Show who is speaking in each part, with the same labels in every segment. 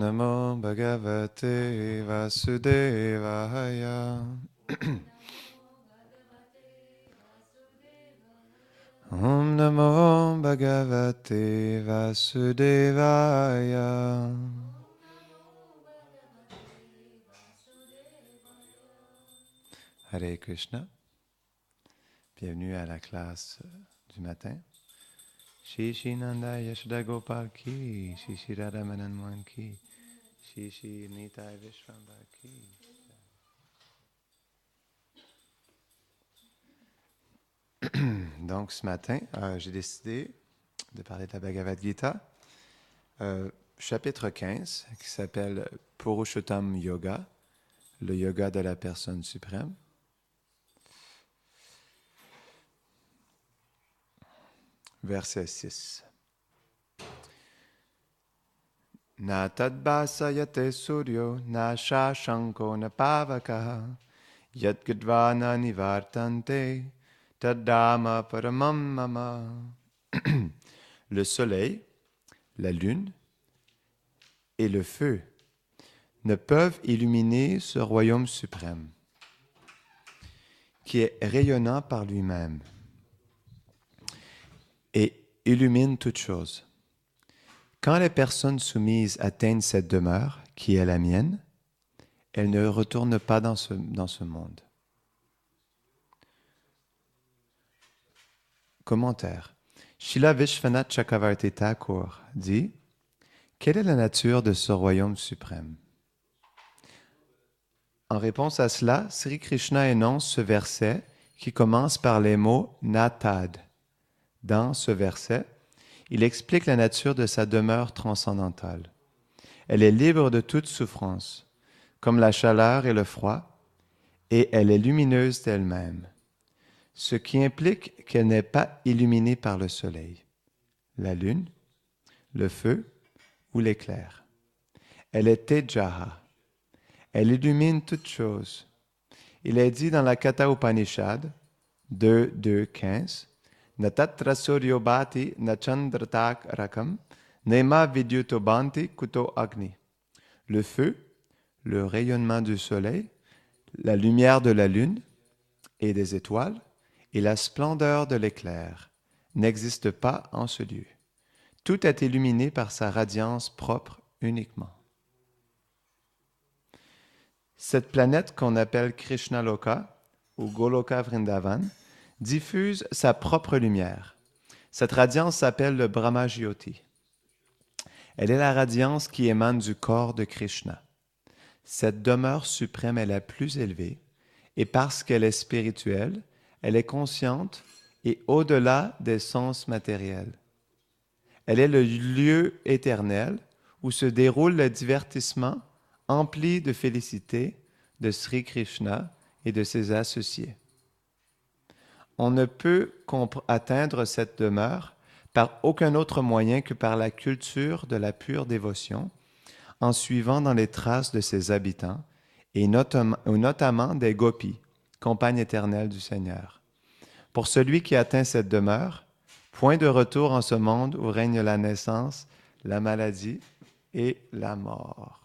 Speaker 1: Namo Bhagavate Vasudevaya. Om Namo Bhagavate Vasudevaya. Hare Krishna. Bienvenue à la classe du matin. Shri Shri Nanda Yashoda Gopal ki, Shri Shri Radha Madan Mohan ki, Shri Shri Nitai Vishwambar ki. Donc ce matin, j'ai décidé de parler de la Bhagavad Gita, chapitre 15, qui s'appelle Purushottam Yoga, le yoga de la personne suprême. Verset 6. Na tadbhasayate suryo, na shashanko na pavakaha, yat gadva na nivartante, tadama paramam mama. Le soleil, la lune et le feu ne peuvent illuminer ce royaume suprême, qui est rayonnant par lui-même et illumine toutes choses. Quand les personnes soumises atteignent cette demeure, qui est la mienne, elles ne retournent pas dans ce monde. Commentaire. Srila Vishwanath Chakravarti Thakur dit « Quelle est la nature de ce royaume suprême ?» En réponse à cela, Sri Krishna énonce ce verset qui commence par les mots « natad ». Dans ce verset, il explique la nature de sa demeure transcendantale. Elle est libre de toute souffrance, comme la chaleur et le froid, et elle est lumineuse d'elle-même, ce qui implique qu'elle n'est pas illuminée par le soleil, la lune, le feu ou l'éclair. Elle est Tejaha. Elle illumine toutes choses. Il est dit dans la Katha Upanishad 2.2.15 Natatra suryo bhati na chandratak rakam nema vidyuto bhanti kuto agni. Le feu, le rayonnement du soleil, la lumière de la lune et des étoiles et la splendeur de l'éclair n'existent pas en ce lieu. Tout est illuminé par sa radiance propre uniquement. Cette planète qu'on appelle Krishna Loka ou Goloka Vrindavan diffuse sa propre lumière. Cette radiance s'appelle le Brahma Jyoti. Elle est la radiance qui émane du corps de Krishna. Cette demeure suprême est la plus élevée et parce qu'elle est spirituelle, elle est consciente et au-delà des sens matériels. Elle est le lieu éternel où se déroule le divertissement empli de félicité de Sri Krishna et de ses associés. On ne peut atteindre cette demeure par aucun autre moyen que par la culture de la pure dévotion, en suivant dans les traces de ses habitants, et notamment des gopis, compagnes éternelles du Seigneur. Pour celui qui atteint cette demeure, point de retour en ce monde où règne la naissance, la maladie et la mort.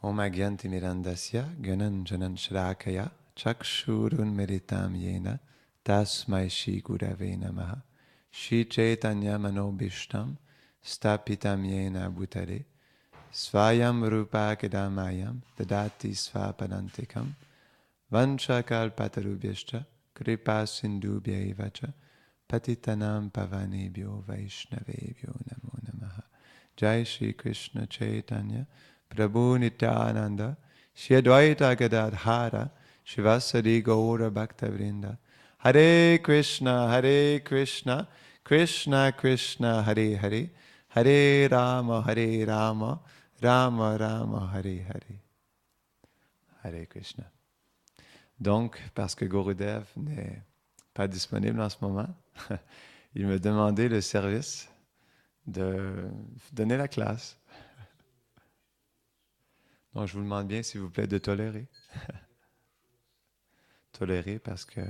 Speaker 1: Om Agyanti Mirandasya Ganan Janan Shrakaya Chakshurun Meritam Yena Tasmai Shri Gurave Namaha Shri Chaitanya Manobishtam Stapitam Yena Bhutale Svayam Rupa Kedamayam Dadati Svapadantikam Vanchakal Patarubhyashcha Kripa Sindhubhya Evacha Patitanam Pavanebhyo Vaishnavebhyo Namo Namaha Jai Shri Krishna Chaitanya Prabhu Nityananda, Shri Advaita Gadadhara, Shivasari Gaura Bhaktavrinda. Hare Krishna, Krishna Krishna, Hare Hare, Hare Rama, Rama Rama, Hare Hare. Hare Krishna. Donc, parce que Gurudev n'est pas disponible en ce moment, il me demandait le service de donner la classe. Donc, je vous demande bien, s'il vous plaît, de tolérer. tolérer parce que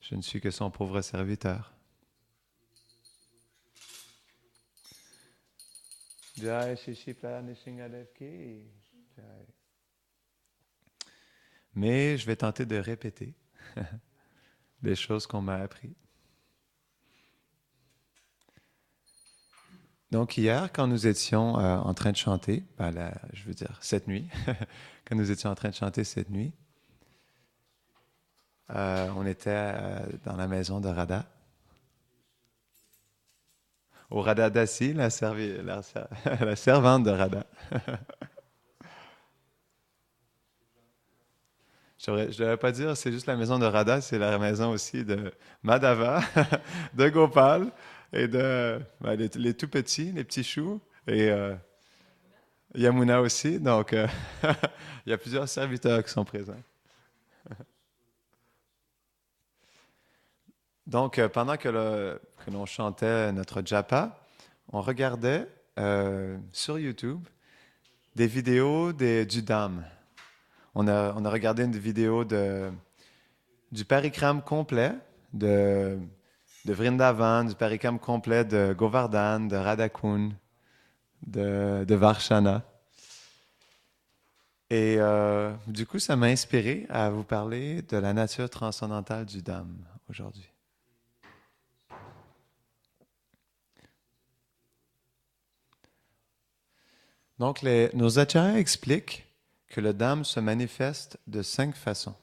Speaker 1: je ne suis que son pauvre serviteur. Jai Shishipla Nishingadevki. Jai. Mais je vais tenter de répéter des choses qu'on m'a apprises. Donc hier, quand nous étions en train de chanter, cette nuit, quand nous étions en train de chanter cette nuit, on était dans la maison de Radha. Au Radha Dasi, la servante de Radha. Je ne devrais pas dire c'est juste la maison de Radha, c'est la maison aussi de Madhava, de Gopal et de les tout petits, les petits choux, et Yamuna aussi. Donc, il y a plusieurs serviteurs qui sont présents. Donc, pendant que l'on chantait notre japa, on regardait sur YouTube des vidéos du Dham. On a regardé une vidéo du parikram complet de Vrindavan, du parikram complet de Govardhan, de Radhakund, de Varshana. Et du coup, ça m'a inspiré à vous parler de la nature transcendantale du Dham aujourd'hui. Donc, nos acharyas expliquent que le Dham se manifeste de 5 façons.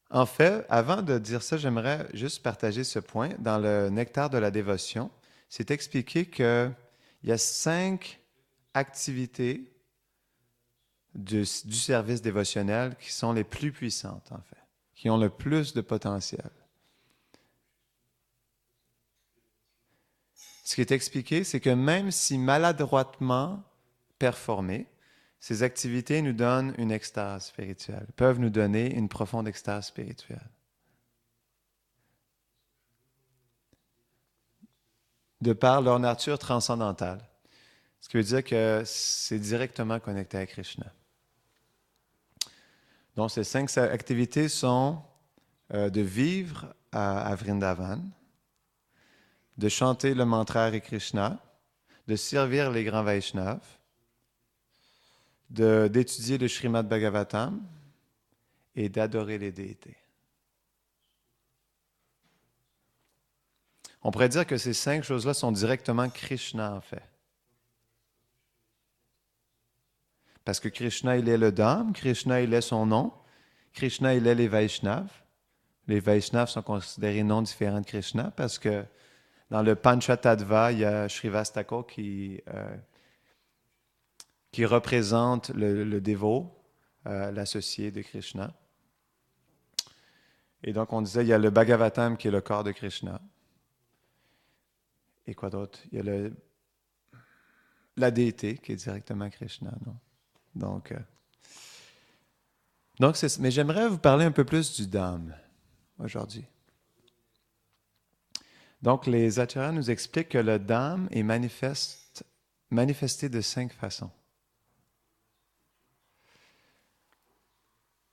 Speaker 1: En fait, avant de dire ça, j'aimerais juste partager ce point. Dans le Nectar de la dévotion, c'est expliqué qu'il y a 5 activités du service dévotionnel qui sont les plus puissantes, en fait, qui ont le plus de potentiel. Ce qui est expliqué, c'est que même si maladroitement performées, ces activités nous donnent une extase spirituelle, peuvent nous donner une profonde extase spirituelle. De par leur nature transcendantale. Ce qui veut dire que c'est directement connecté à Krishna. Donc, ces 5 activités sont de vivre à Vrindavan, de chanter le mantra Hare Krishna, de servir les grands Vaishnavas, d'étudier le Srimad Bhagavatam et d'adorer les déités. On pourrait dire que ces 5 choses-là sont directement Krishna, en fait. Parce que Krishna, il est le Dham, Krishna, il est son nom, Krishna, il est les Vaishnavas. Les Vaishnavas sont considérés non différents de Krishna parce que dans le Panchatattva, il y a Srivastaka qui représente le dévot, l'associé de Krishna. Et donc, on disait, il y a le Bhagavatam qui est le corps de Krishna. Et quoi d'autre? Il y a la déité qui est directement Krishna, non? Mais j'aimerais vous parler un peu plus du Dham aujourd'hui. Donc, les acharyas nous expliquent que le Dham est manifesté de 5 façons.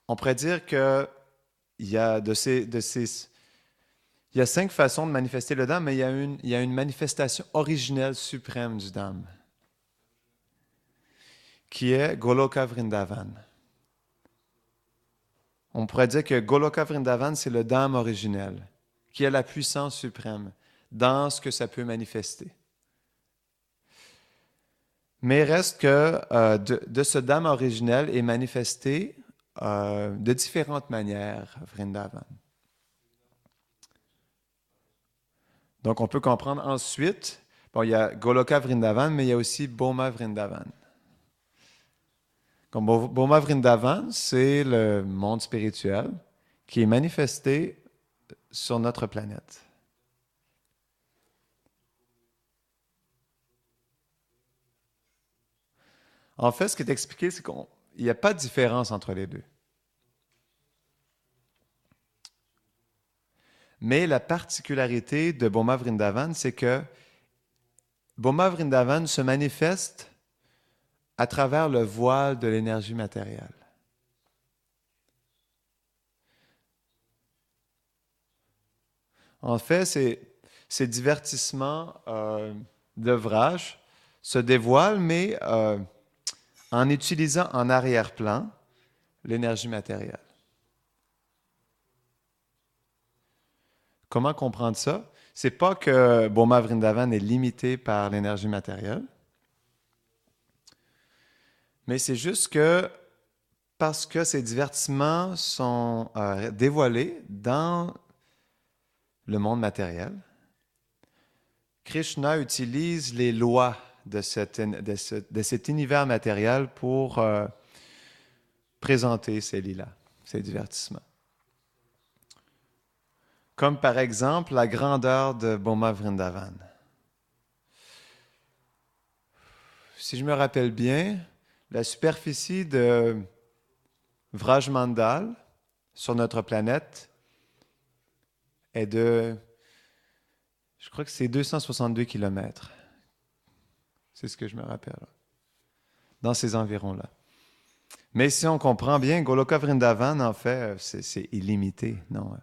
Speaker 1: On pourrait dire qu'il y a il y a 5 façons de manifester le Dham, mais il y a une manifestation originelle suprême du Dham, qui est Goloka Vrindavan. On pourrait dire que Goloka Vrindavan, c'est le Dham originel, qui a la puissance suprême dans ce que ça peut manifester. Mais il reste que de ce Dham originel est manifesté de différentes manières Vrindavan. Donc, on peut comprendre ensuite, il y a Goloka Vrindavan, mais il y a aussi Bhoma Vrindavan. Comme Bhoma Vrindavan, c'est le monde spirituel qui est manifesté sur notre planète. En fait, ce qui est expliqué, c'est qu'il n'y a pas de différence entre les deux. Mais la particularité de Bhoma Vrindavan, c'est que Bhoma Vrindavan se manifeste à travers le voile de l'énergie matérielle. En fait, ces divertissements d'œuvrage se dévoilent, mais en utilisant en arrière-plan l'énergie matérielle. Comment comprendre ça? C'est pas que Boma Vrindavan est limité par l'énergie matérielle, mais c'est juste que parce que ces divertissements sont dévoilés dans le monde matériel, Krishna utilise les lois de cet univers matériel pour présenter ces lilas, ces divertissements. Comme par exemple la grandeur de Boma Vrindavan. Si je me rappelle bien, la superficie de Vrajmandal sur notre planète est de, je crois que c'est 262 kilomètres. C'est ce que je me rappelle. Dans ces environs-là. Mais si on comprend bien, Goloka Vrindavan, en fait, c'est illimité, non?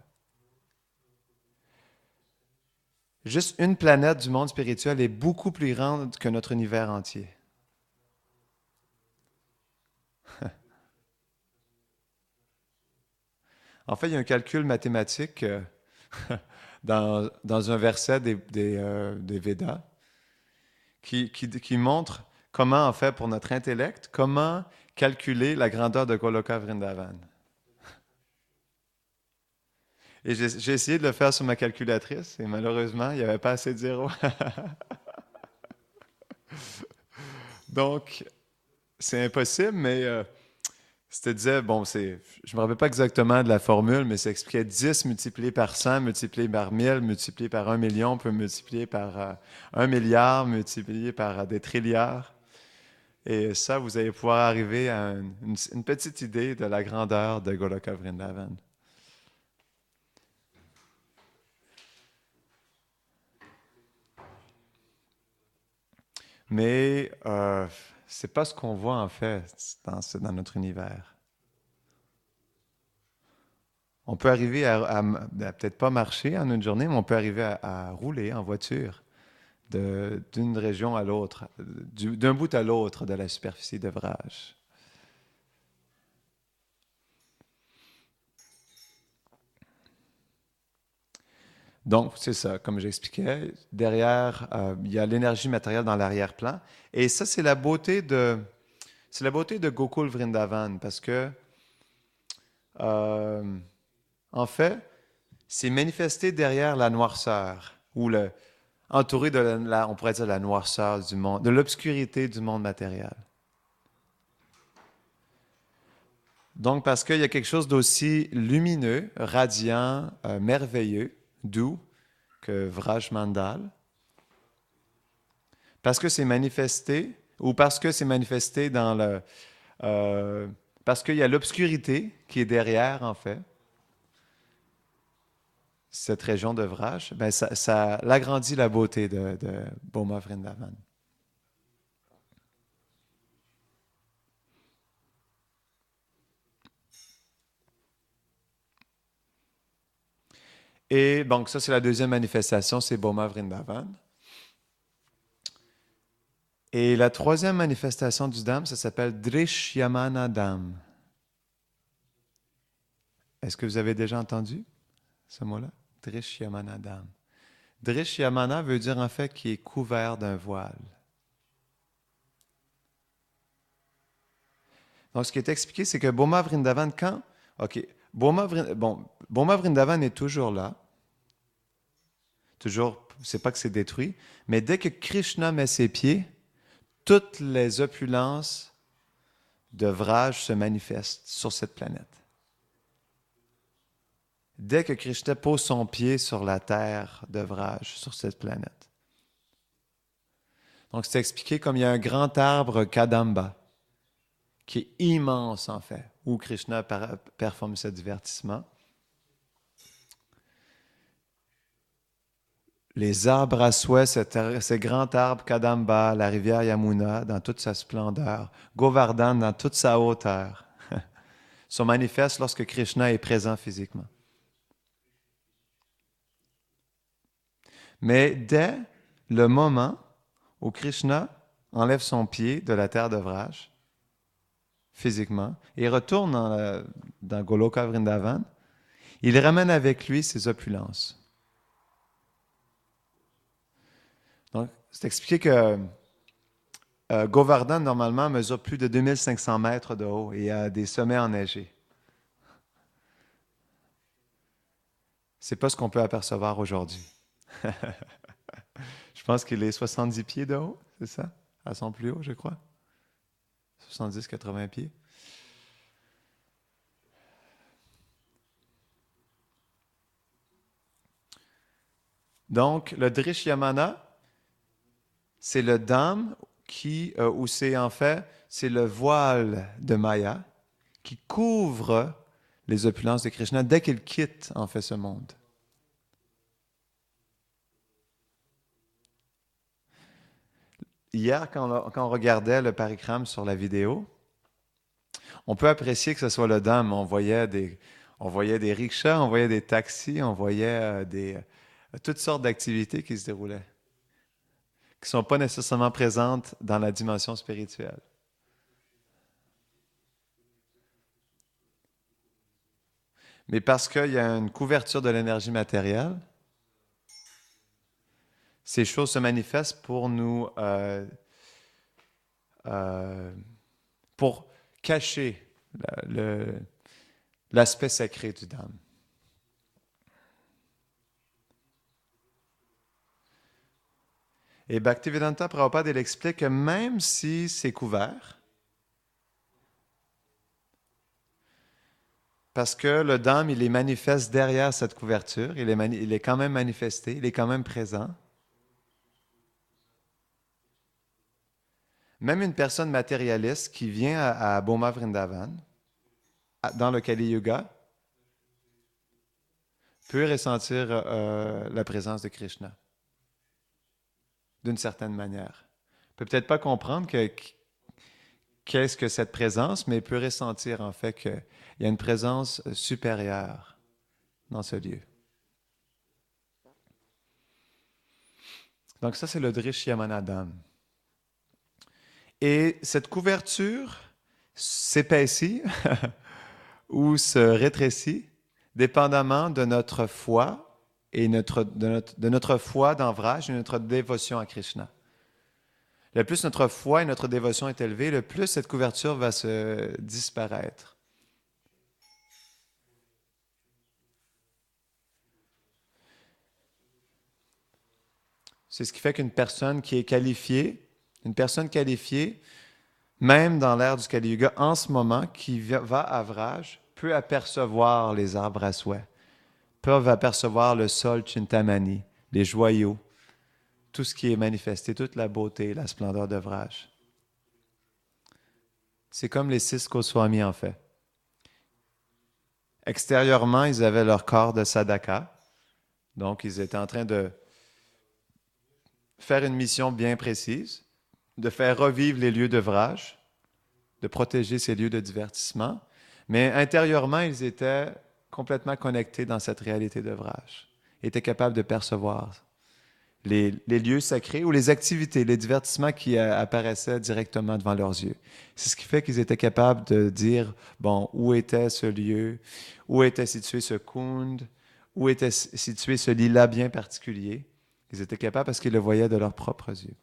Speaker 1: Juste une planète du monde spirituel est beaucoup plus grande que notre univers entier. En fait, il y a un calcul mathématique dans un verset des Védas qui montre comment, en fait, pour notre intellect, comment calculer la grandeur de Goloka Vrindavan. Et j'ai essayé de le faire sur ma calculatrice et malheureusement, il n'y avait pas assez de zéros. Donc, c'est impossible, mais c'était disait, bon, je ne me rappelle pas exactement de la formule, mais ça expliquait 10 multiplié par 100, multiplié par 1000, multiplié par 1 million, peut multiplier par 1 milliard, multiplié par des trilliards. Et ça, vous allez pouvoir arriver à une petite idée de la grandeur de Goloka Vrindavan. Mais c'est pas ce qu'on voit en fait dans notre univers. On peut arriver à peut-être pas marcher en une journée, mais on peut arriver à rouler en voiture d'une région à l'autre, d'un bout à l'autre de la superficie d'ouvrage. Donc, c'est ça, comme j'expliquais, derrière, il y a l'énergie matérielle dans l'arrière-plan. Et ça, c'est la beauté de Gokul Vrindavan, parce que, euh, en fait, c'est manifesté derrière la noirceur, ou entouré de on pourrait dire la noirceur du monde, de l'obscurité du monde matériel. Donc, parce qu'il y a quelque chose d'aussi lumineux, radiant, merveilleux, doux que Vraj Mandal, parce que c'est manifesté, ou parce que c'est manifesté dans euh, parce qu'il y a l'obscurité qui est derrière, en fait, cette région de Vraj, ben ça l'agrandit la beauté de Boma Vrindavan. Et donc, ça, c'est la deuxième manifestation, c'est Boma Vrindavan. Et la troisième manifestation du Dham, ça s'appelle Drishyamana Dham. Est-ce que vous avez déjà entendu ce mot-là? Drishyamana Dham. Drishyamana veut dire en fait qui est couvert d'un voile. Donc, ce qui est expliqué, c'est que Boma Vrindavan, OK, Boma Vrindavan est toujours là. Toujours, c'est pas que c'est détruit, mais dès que Krishna met ses pieds, toutes les opulences de Vraj se manifestent sur cette planète. Dès que Krishna pose son pied sur la terre de Vraj, sur cette planète. Donc, c'est expliqué comme il y a un grand arbre Kadamba, qui est immense en fait, où Krishna performe ce divertissement. Les arbres à souhait, ces grands arbres Kadamba, la rivière Yamuna dans toute sa splendeur, Govardhan dans toute sa hauteur, sont manifestes lorsque Krishna est présent physiquement. Mais dès le moment où Krishna enlève son pied de la terre de Vraj, physiquement, et retourne dans Goloka Vrindavan, il ramène avec lui ses opulences. Donc, c'est expliqué que Govardhan, normalement, mesure plus de 2500 mètres de haut et a des sommets enneigés. C'est pas ce qu'on peut apercevoir aujourd'hui. Je pense qu'il est 70 pieds de haut, c'est ça? À son plus haut, je crois. 70-80 pieds. Donc, le Drishyamana, c'est le dam ou c'est en fait, c'est le voile de Maya qui couvre les opulences de Krishna dès qu'il quitte en fait ce monde. Hier, quand on regardait le parikram sur la vidéo, on peut apprécier que ce soit le dam. On voyait des rickshaws, on voyait des taxis, on voyait toutes sortes d'activités qui se déroulaient, qui ne sont pas nécessairement présentes dans la dimension spirituelle. Mais parce qu'il y a une couverture de l'énergie matérielle, ces choses se manifestent pour nous, pour cacher l'aspect sacré du Dham. Et Bhaktivedanta Prabhupada, il explique que même si c'est couvert, parce que le Dham, il est manifeste derrière cette couverture, il est quand même manifesté, il est quand même présent. Même une personne matérialiste qui vient à Boma Vrindavan, dans le Kali Yuga, peut ressentir la présence de Krishna, d'une certaine manière. Il peut peut-être pas comprendre qu'est-ce que cette présence, mais il peut ressentir en fait qu'il y a une présence supérieure dans ce lieu. Donc ça, c'est le Drishyamana-dham. Et cette couverture s'épaissit ou se rétrécit dépendamment de notre foi et de notre foi dans Vraj et notre dévotion à Krishna. Le plus notre foi et notre dévotion est élevée, le plus cette couverture va se disparaître. C'est ce qui fait qu'une personne qui est qualifiée, même dans l'ère du Kali Yuga, en ce moment, qui va à Vraj, peut apercevoir les arbres à souhait, peuvent apercevoir le sol Chintamani, les joyaux, tout ce qui est manifesté, toute la beauté, la splendeur de Vraj. C'est comme les 6 Goswamis, en fait. Extérieurement, ils avaient leur corps de sadhaka, donc ils étaient en train de faire une mission bien précise, de faire revivre les lieux de Vraj, de protéger ces lieux de divertissement, mais intérieurement, ils étaient complètement connectés dans cette réalité de Vraj. Ils étaient capables de percevoir les lieux sacrés ou les activités, les divertissements qui apparaissaient directement devant leurs yeux. C'est ce qui fait qu'ils étaient capables de dire, bon, où était ce lieu, où était situé ce kund, où était situé ce lila bien particulier. Ils étaient capables parce qu'ils le voyaient de leurs propres yeux.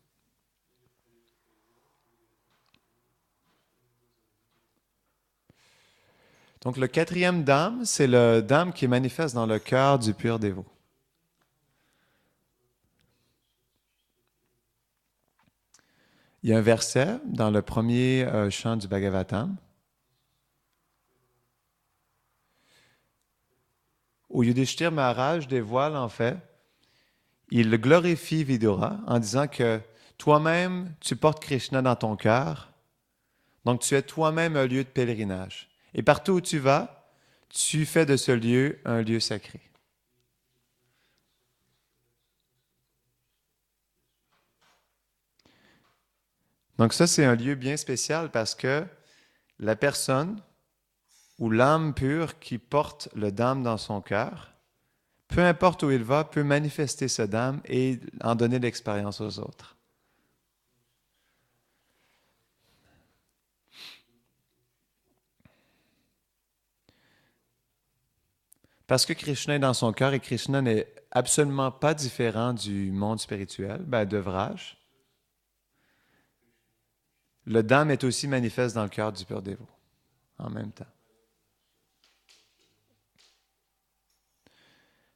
Speaker 1: Donc le 4e dham, c'est le dham qui est manifeste dans le cœur du pur dévot. Il y a un verset dans le premier chant du Bhagavatam où Yudhishthir Maharaj dévoile en fait, il glorifie Vidura en disant que toi-même, tu portes Krishna dans ton cœur, donc tu es toi-même un lieu de pèlerinage. Et partout où tu vas, tu fais de ce lieu un lieu sacré. Donc ça, c'est un lieu bien spécial parce que la personne ou l'âme pure qui porte le Dham dans son cœur, peu importe où il va, peut manifester ce Dham et en donner l'expérience aux autres. Parce que Krishna est dans son cœur et Krishna n'est absolument pas différent du monde spirituel, de Vraj, le Dham est aussi manifeste dans le cœur du pur dévot en même temps.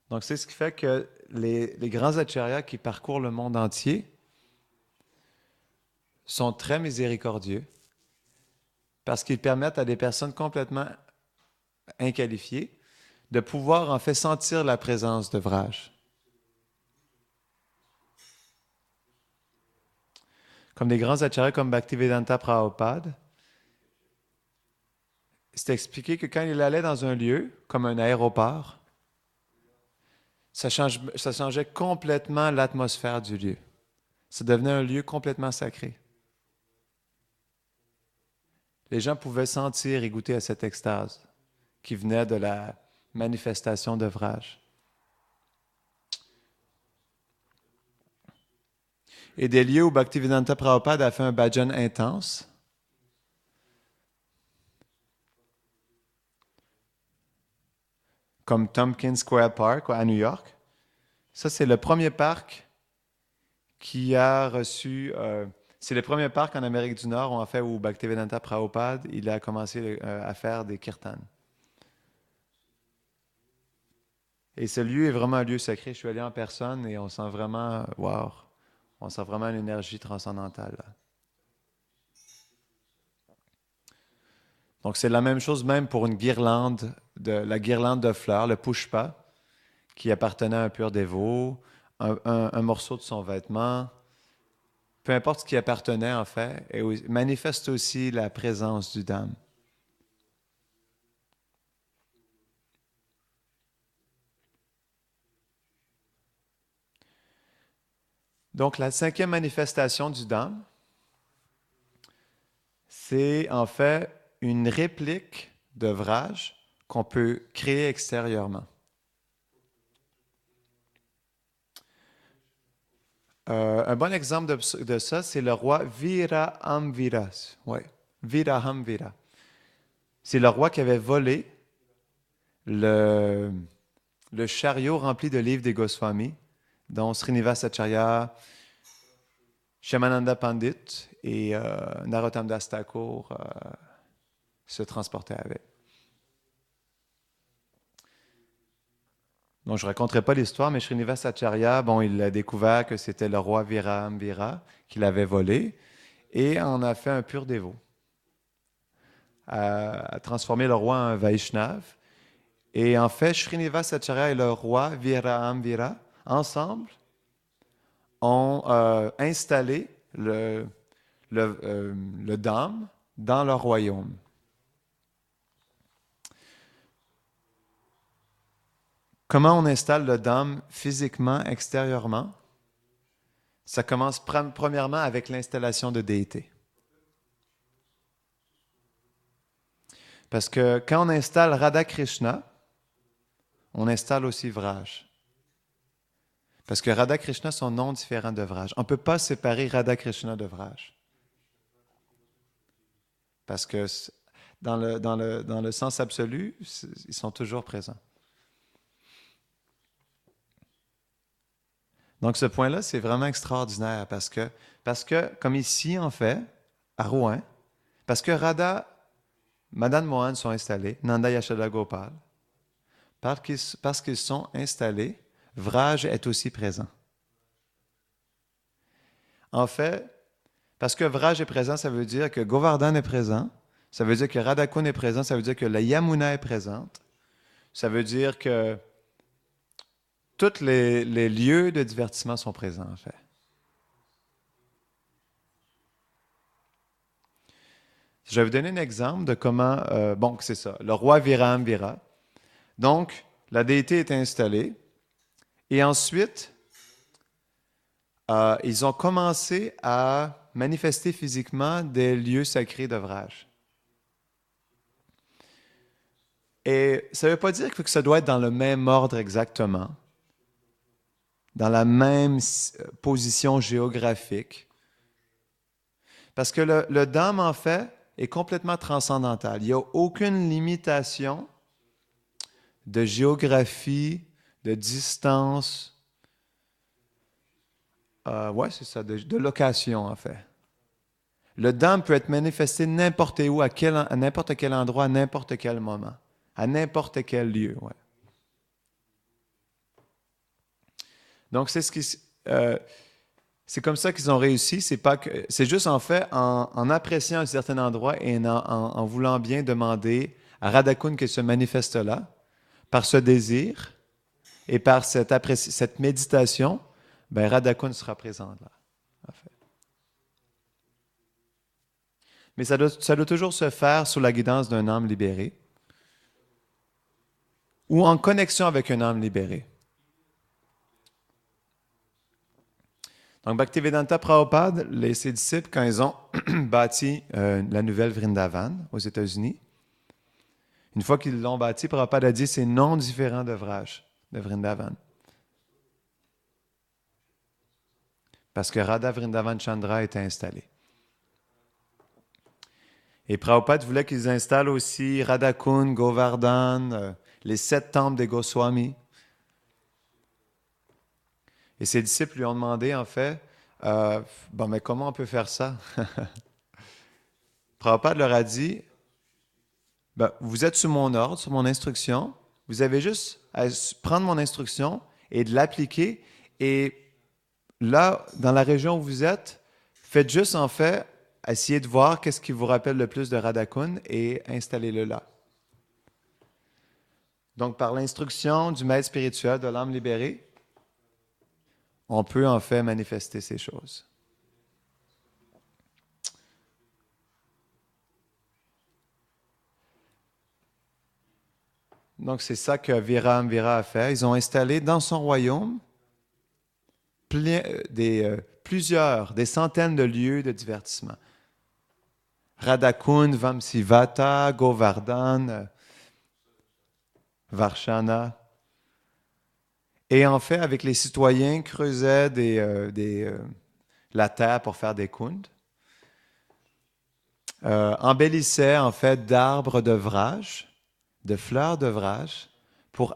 Speaker 1: Donc, c'est ce qui fait que les grands acharyas qui parcourent le monde entier sont très miséricordieux parce qu'ils permettent à des personnes complètement inqualifiées de pouvoir en fait sentir la présence de Vraj. Comme des grands acharyas comme Bhaktivedanta Prabhupada, c'est expliqué que quand il allait dans un lieu, comme un aéroport, ça changeait complètement l'atmosphère du lieu. Ça devenait un lieu complètement sacré. Les gens pouvaient sentir et goûter à cette extase qui venait de la manifestation de Vraj. Et des lieux où Bhaktivedanta Prabhupada a fait un bhajan intense, comme Tompkins Square Park à New York. Ça, c'est le premier parc qui a reçu... c'est le premier parc en Amérique du Nord, en fait, où Bhaktivedanta Prabhupada, il a commencé à faire des kirtans. Et ce lieu est vraiment un lieu sacré. Je suis allé en personne et on sent vraiment... Wow! On sent vraiment une énergie transcendantale, là. Donc, c'est la même chose même pour une guirlande, la guirlande de fleurs, le pushpa, qui appartenait à un pur dévot, un morceau de son vêtement, peu importe ce qui appartenait en fait, et manifeste aussi la présence du Dham. Donc, la 5e manifestation du Dham, c'est en fait une réplique de Vraj qu'on peut créer extérieurement. Un bon exemple de ça, c'est le roi Virahamvira. Ouais, Virahamvira. C'est le roi qui avait volé le chariot rempli de livres des Goswami, dont Srinivas Acharya, Shyamananda Pandit et Narottam Das Thakur se transportaient avec. Donc, je ne raconterai pas l'histoire, mais Srinivas Acharya, il a découvert que c'était le roi Virahamvira qui l'avait volé et en a fait un pur dévot. A transformé le roi en Vaishnav. Et en fait, Srinivas Acharya et le roi Virahamvira, ensemble, ont installé le Dham dans leur royaume. Comment on installe le Dham physiquement, extérieurement? Ça commence premièrement avec l'installation de déités. Parce que quand on installe Radha Krishna, on installe aussi Vraj. Parce que Radha Krishna sont non différents de Vraj. On ne peut pas séparer Radha Krishna de Vraj. Parce que dans le sens absolu, ils sont toujours présents. Donc ce point-là, c'est vraiment extraordinaire parce que, comme ici, en fait, à Rouen, parce que Radha, Madan Mohan sont installés, Nanda Yashoda Gopal, parce qu'ils sont installés, Vraj est aussi présent. En fait, parce que Vraj est présent, ça veut dire que Govardhan est présent, ça veut dire que Radhakund est présent, ça veut dire que la Yamuna est présente, ça veut dire que tous les lieux de divertissement sont présents, en fait. Je vais vous donner un exemple de comment... c'est ça, le roi Virahamvira. Donc, la déité est installée. Et ensuite, ils ont commencé à manifester physiquement des lieux sacrés de Vraj. Et ça ne veut pas dire que ça doit être dans le même ordre exactement, dans la même position géographique. Parce que le Dham, en fait, est complètement transcendantal. Il n'y a aucune limitation de géographie, de distance, ouais, c'est ça, de location, en fait. Le Dham peut être manifesté n'importe où, à n'importe quel endroit, à n'importe quel moment, à n'importe quel lieu, ouais. Donc, c'est comme ça qu'ils ont réussi. C'est juste en fait en appréciant un certain endroit et en voulant bien demander à Radhakund qu'il se manifeste là, par ce désir et par cette méditation, ben Radhakund sera présent là, en fait. Mais ça doit toujours se faire sous la guidance d'un âme libéré ou en connexion avec une âme libérée. Donc, Bhaktivedanta Prabhupada, ses disciples, quand ils ont bâti la nouvelle Vrindavan aux États-Unis, une fois qu'ils l'ont bâti, Prabhupada a dit c'est non différent de Vraj, de Vrindavan. Parce que Radha Vrindavan Chandra était installé. Et Prabhupada voulait qu'ils installent aussi Radhakund, Govardhan, les 7 temples des Goswamis. Et ses disciples lui ont demandé, en fait, bon, mais comment on peut faire ça? Prabhupada leur a dit, ben, vous êtes sous mon ordre, sous mon instruction, vous avez juste à prendre mon instruction et de l'appliquer. Et là, dans la région où vous êtes, faites juste, en fait, essayer de voir qu'est-ce qui vous rappelle le plus de Radhakund et installez-le là. Donc, par l'instruction du maître spirituel de l'âme libérée, on peut en fait manifester ces choses. Donc, c'est ça que Viramvira a fait. Ils ont installé dans son royaume des centaines de lieux de divertissement. Radhakund, Vamsivata, Govardhan, Varshana. Et en fait, avec les citoyens, creusaient la terre pour faire des kunds. Embellissaient en fait d'arbres de Vraj, de fleurs de Vraj, pour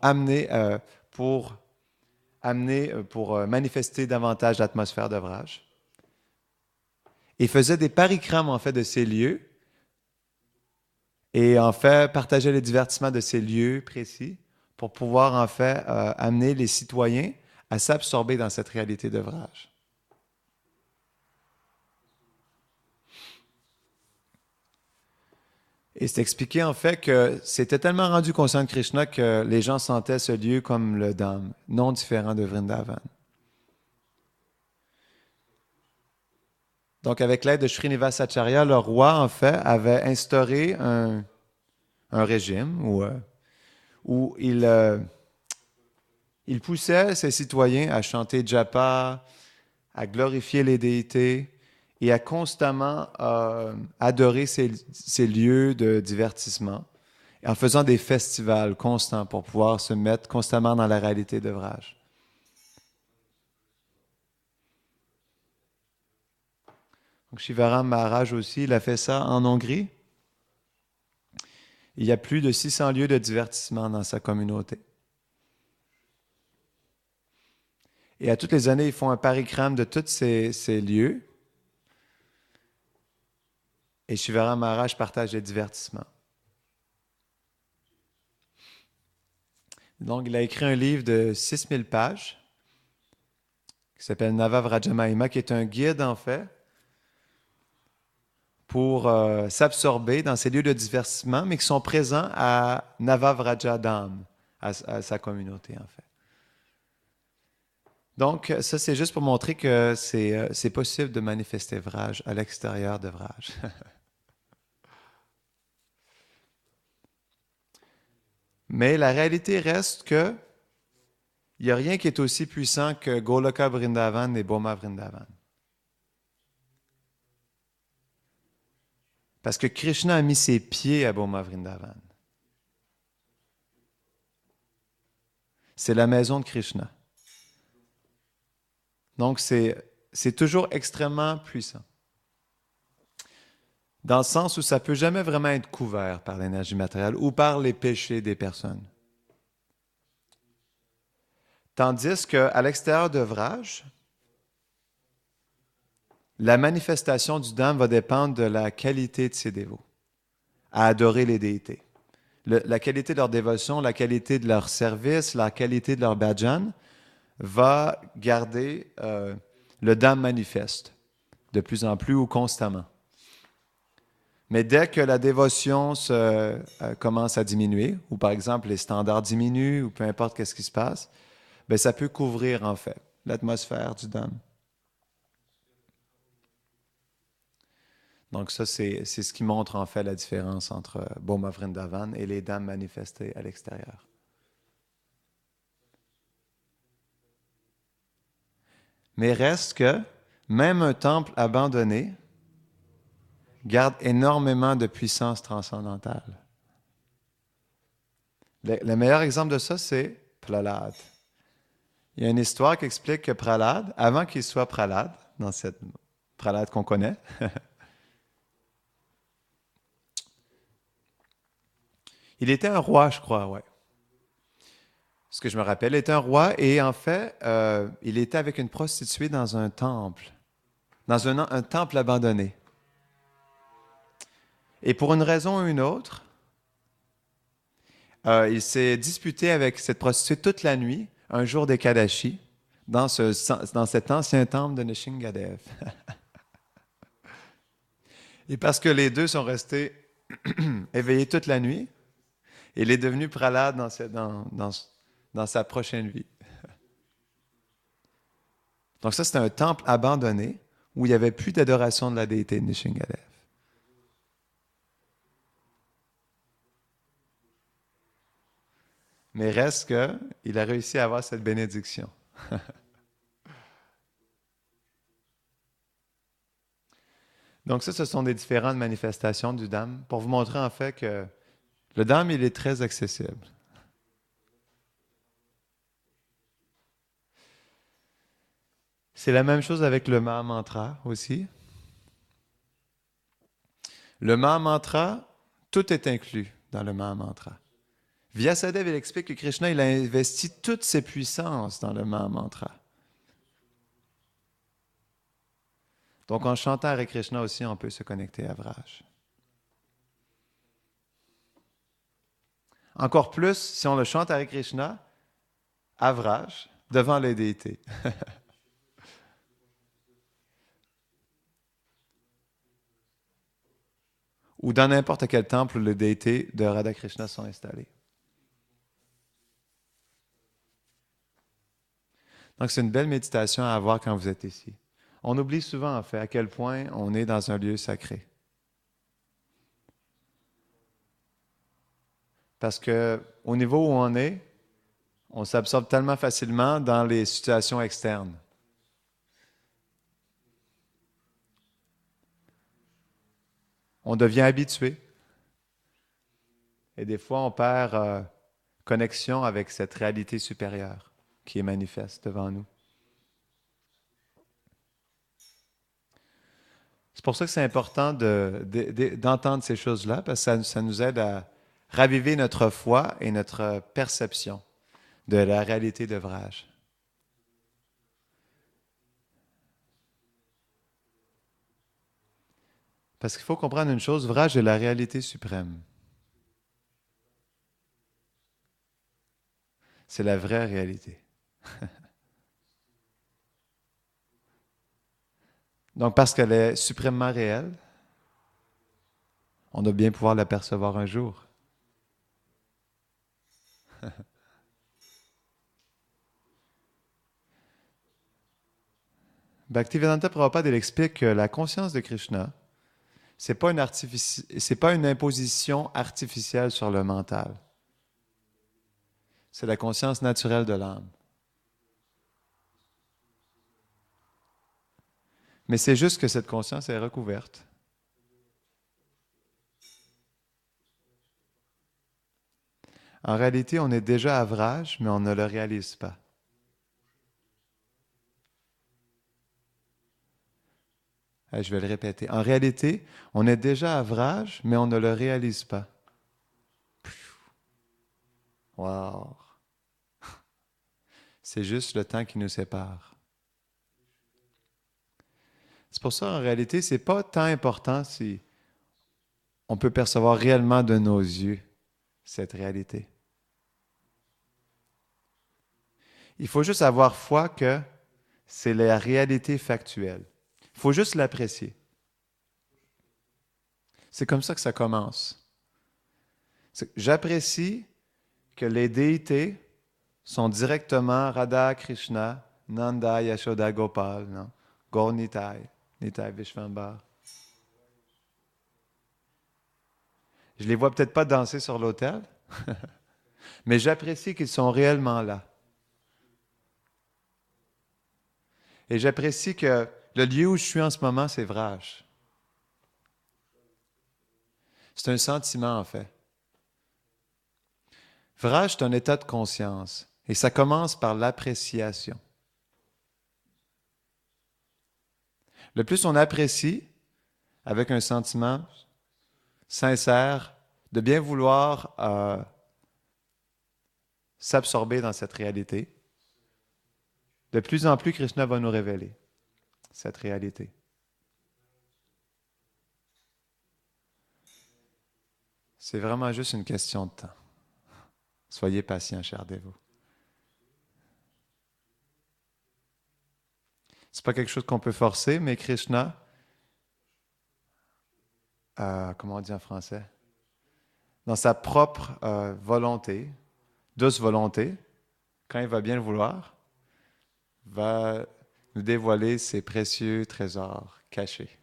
Speaker 1: manifester davantage l'atmosphère de Vraj. Et faisaient des parikrames en fait de ces lieux et en fait partageaient les divertissements de ces lieux précis pour pouvoir en fait amener les citoyens à s'absorber dans cette réalité de Vraj. Et c'est expliqué en fait que c'était tellement rendu conscient de Krishna que les gens sentaient ce lieu comme le Dham, non différent de Vrindavan. Donc, avec l'aide de Srinivasacharya, le roi, en fait, avait instauré un régime où il poussait ses citoyens à chanter japa, à glorifier les déités et à constamment adorer ces lieux de divertissement en faisant des festivals constants pour pouvoir se mettre constamment dans la réalité de Vraj. Donc, Shivaram Maharaj aussi, il a fait ça en Hongrie. Il y a plus de 600 lieux de divertissement dans sa communauté. Et à toutes les années, ils font un parikrame de tous ces lieux. Et Shivaram Maharaj partage les divertissements. Donc, il a écrit un livre de 6000 pages qui s'appelle Nava Vraja Mahima, qui est un guide, en fait, pour s'absorber dans ces lieux de divertissement, mais qui sont présents à Nava Vraja Dham, à sa communauté, en fait. Donc, ça, c'est juste pour montrer que c'est possible de manifester Vraj à l'extérieur de Vraj. Mais la réalité reste que il n'y a rien qui est aussi puissant que Goloka Vrindavan et Boma Vrindavan. Parce que Krishna a mis ses pieds à Boma Vrindavan. C'est la maison de Krishna. Donc, c'est toujours extrêmement puissant. Dans le sens où ça ne peut jamais vraiment être couvert par l'énergie matérielle ou par les péchés des personnes. Tandis qu'à l'extérieur de Vraj, la manifestation du Dham va dépendre de la qualité de ses dévots à adorer les déités. La qualité de leur dévotion, la qualité de leur service, la qualité de leur bhajan va garder le Dham manifeste de plus en plus ou constamment. Mais dès que la dévotion commence à diminuer, ou par exemple les standards diminuent, ou peu importe qu'est-ce qui se passe, ben ça peut couvrir en fait l'atmosphère du Dham. Donc ça, c'est ce qui montre en fait la différence entre Boma Vrindavan et les Dhams manifestés à l'extérieur. Mais reste que même un temple abandonné garde énormément de puissance transcendantale. Le meilleur exemple de ça, c'est Prahlad. Il y a une histoire qui explique que Prahlad, avant qu'il soit Prahlad, dans cette Prahlad qu'on connaît, il était un roi, je crois, ouais. Ce que je me rappelle, il était un roi et en fait, il était avec une prostituée dans un temple, dans un temple abandonné. Et pour une raison ou une autre, il s'est disputé avec cette prostituée toute la nuit, un jour des Kadashi, dans cet ancien temple de Nishingadev. Et parce que les deux sont restés éveillés toute la nuit, il est devenu Prahlad dans sa prochaine vie. Donc ça, c'était un temple abandonné où il n'y avait plus d'adoration de la déité de Nishingadev. Mais reste qu'il a réussi à avoir cette bénédiction. Donc ça, ce sont des différentes manifestations du Dham pour vous montrer en fait que le Dham, il est très accessible. C'est la même chose avec le Mahamantra aussi. Le Mahamantra, tout est inclus dans le Mahamantra. Vyasadeva, il explique que Krishna, il a investi toutes ses puissances dans le Mahamantra. Donc, en chantant Hare Krishna aussi, on peut se connecter à Vraj. Encore plus, si on le chante Hare Krishna, à Vraj, devant les déités. Ou dans n'importe quel temple où les déités de Radha Krishna sont installés. Donc, c'est une belle méditation à avoir quand vous êtes ici. On oublie souvent, en fait, à quel point on est dans un lieu sacré. Parce que au niveau où on s'absorbe tellement facilement dans les situations externes. On devient habitué. Et des fois, on perd connexion avec cette réalité supérieure qui est manifeste devant nous. C'est pour ça que c'est important d'entendre ces choses-là, parce que ça nous aide à raviver notre foi et notre perception de la réalité de Vraj. Parce qu'il faut comprendre une chose, Vraj est la réalité suprême. C'est la vraie réalité. Donc, parce qu'elle est suprêmement réelle, on doit bien pouvoir l'apercevoir un jour. Bhaktivedanta Prabhupada, il explique que la conscience de Krishna, c'est pas une imposition artificielle sur le mental. C'est la conscience naturelle de l'âme. Mais c'est juste que cette conscience est recouverte En réalité, on est déjà avrage, mais on ne le réalise pas. Je vais le répéter. En réalité, on est déjà avrage, mais on ne le réalise pas. Wow! C'est juste le temps qui nous sépare. C'est pour ça, en réalité, c'est pas tant important si on peut percevoir réellement de nos yeux cette réalité. Il faut juste avoir foi que c'est la réalité factuelle. Il faut juste l'apprécier. C'est comme ça que ça commence. J'apprécie que les déités sont directement Radha, Krishna, Nanda, Yashoda, Gopal, non? Gaur Nitai, Nitai Vishvambar. Je les vois peut-être pas danser sur l'autel, mais j'apprécie qu'ils sont réellement là. Et j'apprécie que le lieu où je suis en ce moment, c'est Vraj. C'est un sentiment, en fait. Vraj, c'est un état de conscience. Et ça commence par l'appréciation. Le plus on apprécie, avec un sentiment sincère, de bien vouloir s'absorber dans cette réalité, de plus en plus Krishna va nous révéler cette réalité. C'est vraiment juste une question de temps. Soyez patient, cher dévot. C'est pas quelque chose qu'on peut forcer, mais Krishna, comment on dit en français, dans sa propre volonté, douce volonté, quand il va bien le vouloir, va nous dévoiler ses précieux trésors cachés.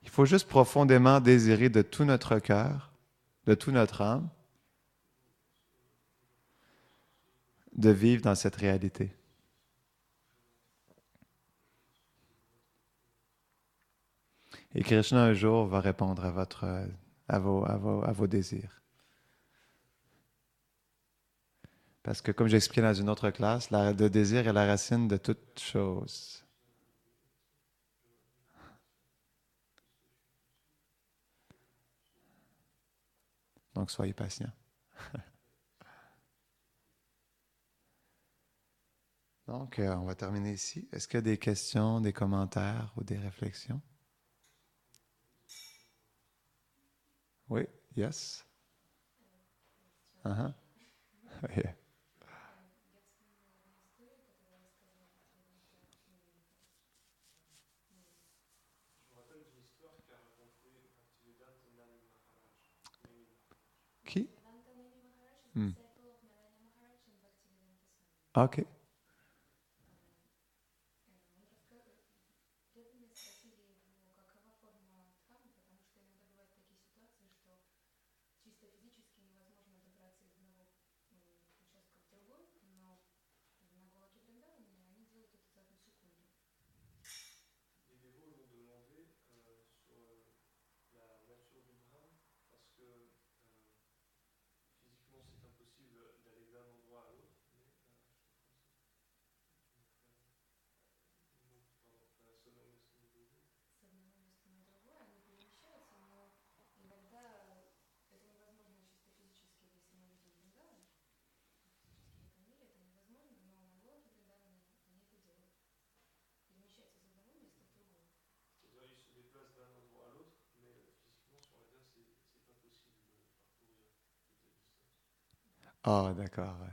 Speaker 1: Il faut juste profondément désirer de tout notre cœur, de toute notre âme, de vivre dans cette réalité. Et Krishna un jour va répondre à vos désirs. Parce que comme j'expliquais dans une autre classe, le désir est la racine de toute chose. Donc soyez patients. Donc on va terminer ici. Est-ce qu'il y a des questions, des commentaires ou des réflexions? Oui, yes. Uh-huh. Yeah. Qui? Hmm. OK. Ah, d'accord. Ouais.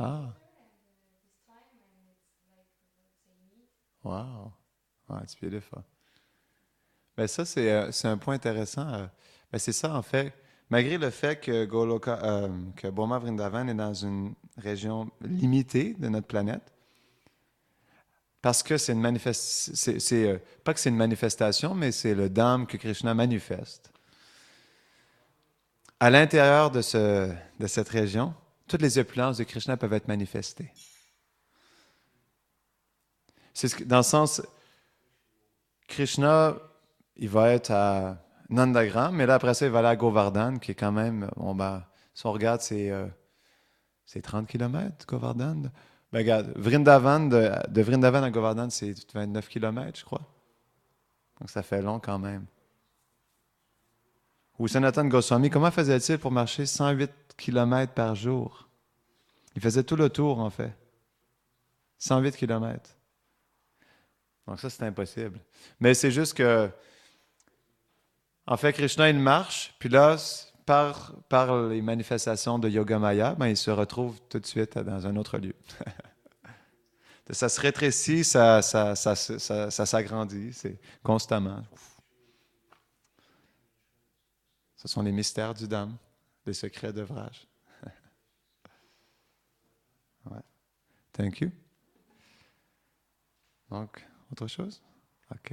Speaker 1: Ah, wow. Wow, it's beautiful. Ben ça, c'est un point intéressant Ben, c'est ça, en fait. Malgré le fait que que Boma Vrindavan est dans une région limitée de notre planète, parce que c'est une pas que c'est une manifestation, mais c'est le Dham que Krishna manifeste. À l'intérieur de cette région, toutes les opulences de Krishna peuvent être manifestées. Dans le sens, Krishna, il va être à Nandagram, mais là, après ça, il va aller à Govardhan, qui est quand même, bon, ben, si on regarde, c'est 30 km, Govardhan. Ben, regarde, Vrindavan, de Vrindavan à Govardhan, c'est 29 km, je crois. Donc, ça fait long quand même. Ou Sanatan Goswami, comment faisait-il pour marcher 108 km par jour? Il faisait tout le tour, en fait. 108 km. Donc ça, c'est impossible. Mais c'est juste que, en fait, Krishna, il marche, puis là, par les manifestations de Yoga Maya, ben, il se retrouve tout de suite dans un autre lieu. Ça se rétrécit, ça s'agrandit, c'est constamment. Ce sont les mystères du Dham, les secrets d'œuvrage. Ouais. Thank you. Donc, autre chose? OK.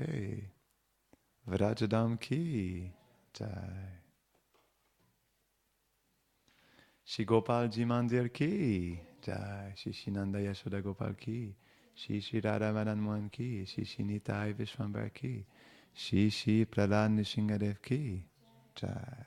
Speaker 1: Vrajadam ki jai. Shri Gopal Ji Mandir ki jai. Shri Nanda Yashoda Gopal ki. Shri Radha Madan Mohan ki. Shri Nitai Vishwambar ki. Shri Prahlad Nishingadev ki jai.